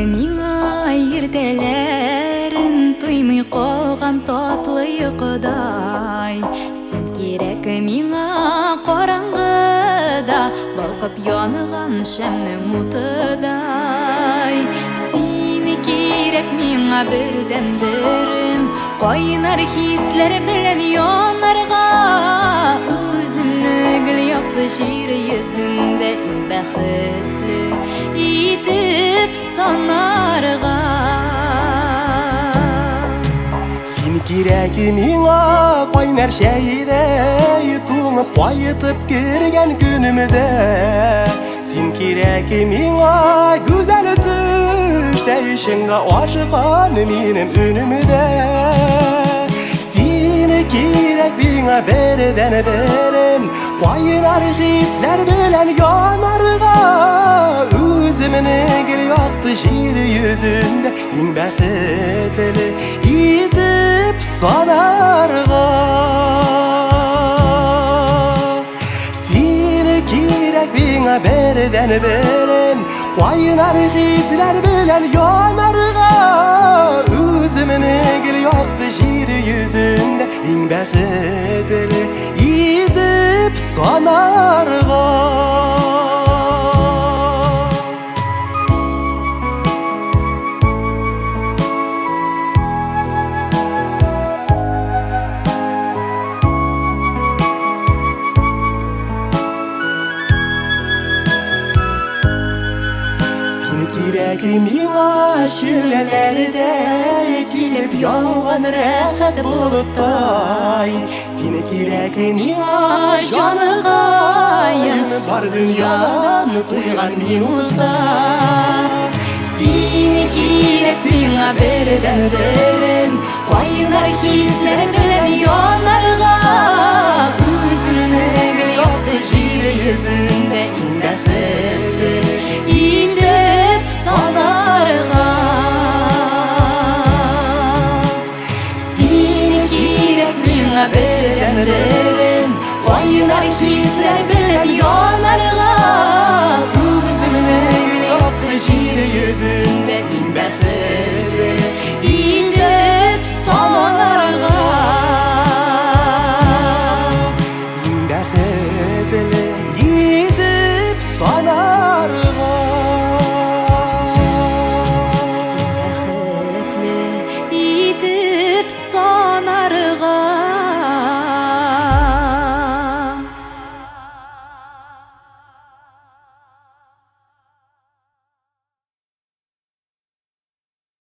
Миңа иртелерин туймый калган татлы йокыдай. Сен кирәк миңа караңгыда балкып яныган шәмнең утыдай. Сине кирәк миңа бердән-берем, кайнар хисләр белән янарга. Үземне гел якты җир йөзендә иң бәхетле итеп санарга. Син кирәк миңа кайнар шәйдәй, туңып кайтып кергән көнемдә. Син кирәк миңа гүзәл төштә, ишеңгә ашыган минем өнемдә. Син кирәк миңа бердән-берем, кайнар хисләр белән янарга. Үземне гел якты җир йөзендә иң бәхетле итеп санарга. Син кирәк миңа бердән-берем, кайнар хисләр белән янарга. Үземне гел якты җир йөзендә иң бәхетле итеп санарга. Кирәк миңа шүләләрдә килеп яуган рәхәт болыттай. Син кирәк миңа җаныкаем, бар дөньядан туйган минутта. Син кирәк миңа бердән-берем, кайнар хисләр белән янарга. Үземне гел якты җир йөзендә иң бәхетле итеп санарга. Син кирәк миңа бердән-берем, кайнар хисләр белән янарга. Үземне гел якты җир йөзендә